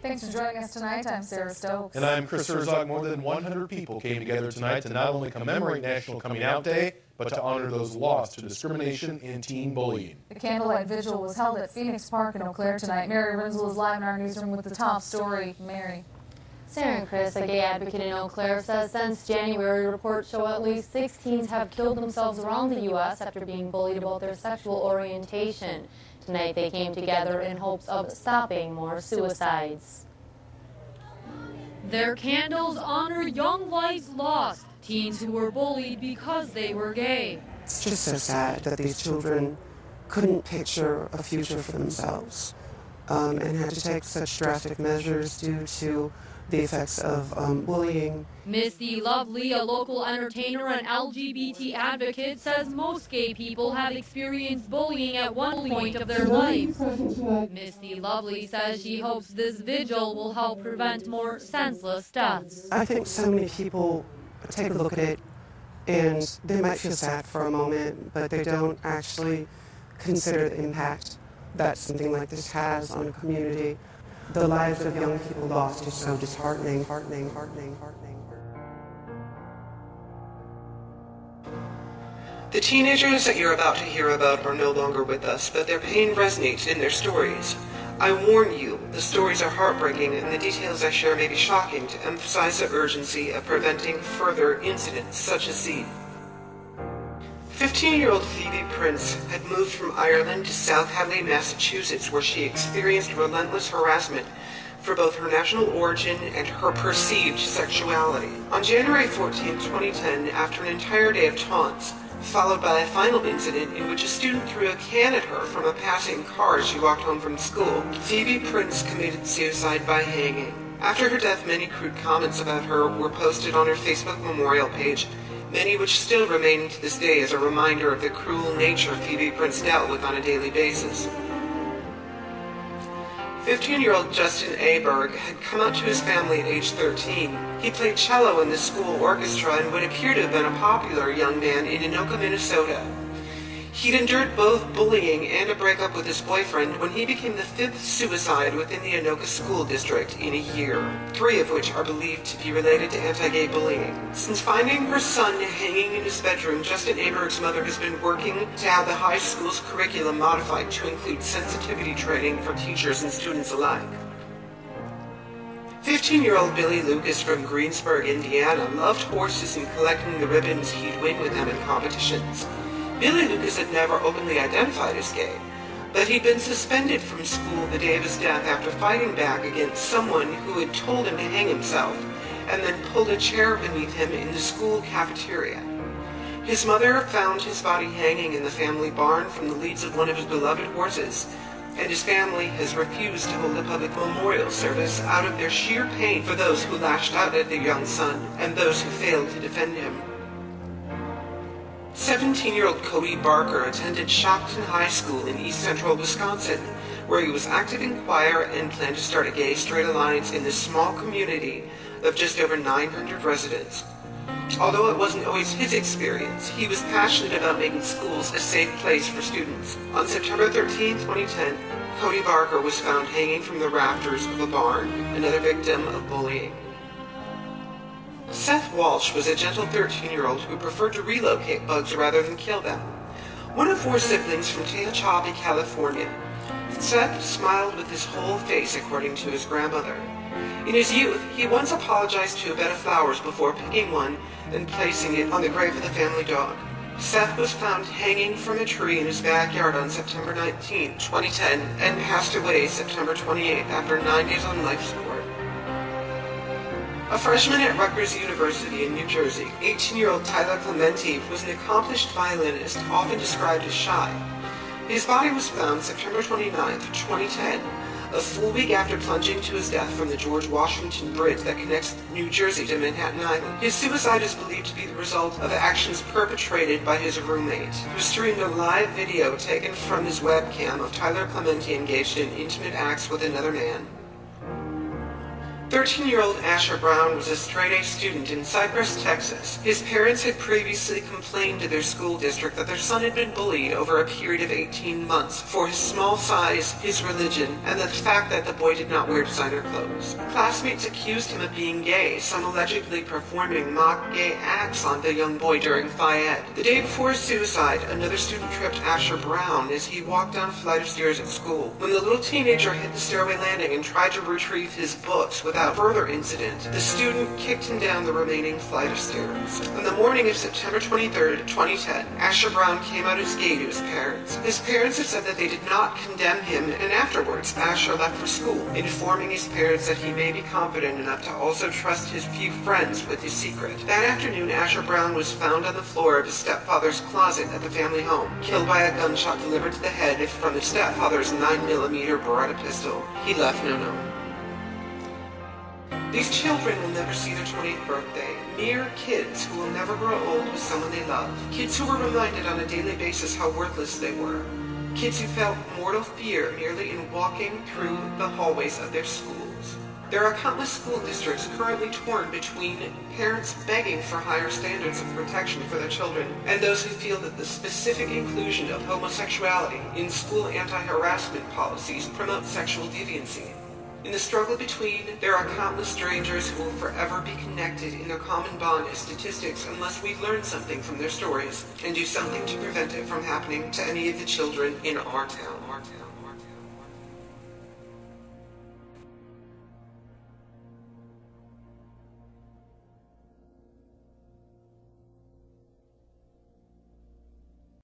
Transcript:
Thanks for joining us tonight. I'm Sarah Stokes. And I'm Chris Herzog. More than 100 people came together tonight to not only commemorate National Coming Out Day, but to honor those lost to discrimination and teen bullying. The candlelight vigil was held at Phoenix Park in Eau Claire tonight. Mary Renzel is live in our newsroom with the top story. Mary. Sarah and Chris, a gay advocate in Eau Claire, says since January, reports show at least 6 teens have killed themselves around the U.S. after being bullied about their sexual orientation. Tonight they came together in hopes of stopping more suicides. Their candles honor young lives lost, teens who were bullied because they were gay. It's just so sad that these children couldn't picture a future for themselves and had to take such drastic measures due to the effects of bullying. Misty Lovely, a local entertainer and LGBT advocate, says most gay people have experienced bullying at one point of their life. Misty Lovely says she hopes this vigil will help prevent more senseless deaths. I think so many people take a look at it and they might feel sad for a moment, but they don't actually consider the impact that something like this has on a community. The lives of young people lost is so disheartening. The teenagers that you're about to hear about are no longer with us, but their pain resonates in their stories. I warn you, the stories are heartbreaking and the details I share may be shocking to emphasize the urgency of preventing further incidents such as these. 15-year-old Phoebe Prince had moved from Ireland to South Hadley, Massachusetts, where she experienced relentless harassment for both her national origin and her perceived sexuality. On January 14, 2010, after an entire day of taunts, followed by a final incident in which a student threw a can at her from a passing car as she walked home from school, Phoebe Prince committed suicide by hanging. After her death, many crude comments about her were posted on her Facebook memorial page, many which still remain to this day as a reminder of the cruel nature Phoebe Prince dealt with on a daily basis. 15-year-old Justin Aberg had come out to his family at age 13. He played cello in the school orchestra and would appear to have been a popular young man in Anoka, Minnesota. He'd endured both bullying and a breakup with his boyfriend when he became the 5th suicide within the Anoka School District in a year, 3 of which are believed to be related to anti-gay bullying. Since finding her son hanging in his bedroom, Justin Aberg's mother has been working to have the high school's curriculum modified to include sensitivity training for teachers and students alike. 15-year-old Billy Lucas from Greensburg, Indiana, loved horses and collecting the ribbons he'd win with them in competitions. Billy Lucas had never openly identified as gay, but he'd been suspended from school the day of his death after fighting back against someone who had told him to hang himself and then pulled a chair beneath him in the school cafeteria. His mother found his body hanging in the family barn from the leads of one of his beloved horses, and his family has refused to hold a public memorial service out of their sheer pain for those who lashed out at their young son and those who failed to defend him. 17-year-old Cody Barker attended Shopton High School in East Central Wisconsin, where he was active in choir and planned to start a gay-straight alliance in this small community of just over 900 residents. Although it wasn't always his experience, he was passionate about making schools a safe place for students. On September 13, 2010, Cody Barker was found hanging from the rafters of a barn, another victim of bullying. Seth Walsh was a gentle 13-year-old who preferred to relocate bugs rather than kill them. One of 4 siblings from Tehachapi, California, Seth smiled with his whole face, according to his grandmother. In his youth, he once apologized to a bed of flowers before picking one and placing it on the grave of the family dog. Seth was found hanging from a tree in his backyard on September 19, 2010, and passed away September 28 after 9 days on life support. A freshman at Rutgers University in New Jersey, 18-year-old Tyler Clementi was an accomplished violinist, often described as shy. His body was found September 29, 2010, a full week after plunging to his death from the George Washington Bridge that connects New Jersey to Manhattan Island. His suicide is believed to be the result of actions perpetrated by his roommate, who streamed a live video taken from his webcam of Tyler Clementi engaged in intimate acts with another man. 13-year-old Asher Brown was a straight-A student in Cypress, Texas. His parents had previously complained to their school district that their son had been bullied over a period of 18 months for his small size, his religion, and the fact that the boy did not wear designer clothes. Classmates accused him of being gay, some allegedly performing mock gay acts on the young boy during Phi Ed. The day before his suicide, another student tripped Asher Brown as he walked down a flight of stairs at school. When the little teenager hit the stairway landing and tried to retrieve his books without further incident, the student kicked him down the remaining flight of stairs. On the morning of September 23, 2010, Asher Brown came out as gay to his parents. His parents have said that they did not condemn him, and afterwards, Asher left for school, informing his parents that he may be confident enough to also trust his few friends with his secret. That afternoon, Asher Brown was found on the floor of his stepfather's closet at the family home, killed by a gunshot delivered to the head from his stepfather's 9mm Beretta pistol. He left no known. These children will never see their 20th birthday. Mere kids who will never grow old with someone they love. Kids who were reminded on a daily basis how worthless they were. Kids who felt mortal fear merely in walking through the hallways of their schools. There are countless school districts currently torn between parents begging for higher standards of protection for their children and those who feel that the specific inclusion of homosexuality in school anti-harassment policies promotes sexual deviancy. In the struggle between, there are countless strangers who will forever be connected in their common bond as statistics unless we learn something from their stories and do something to prevent it from happening to any of the children in our town.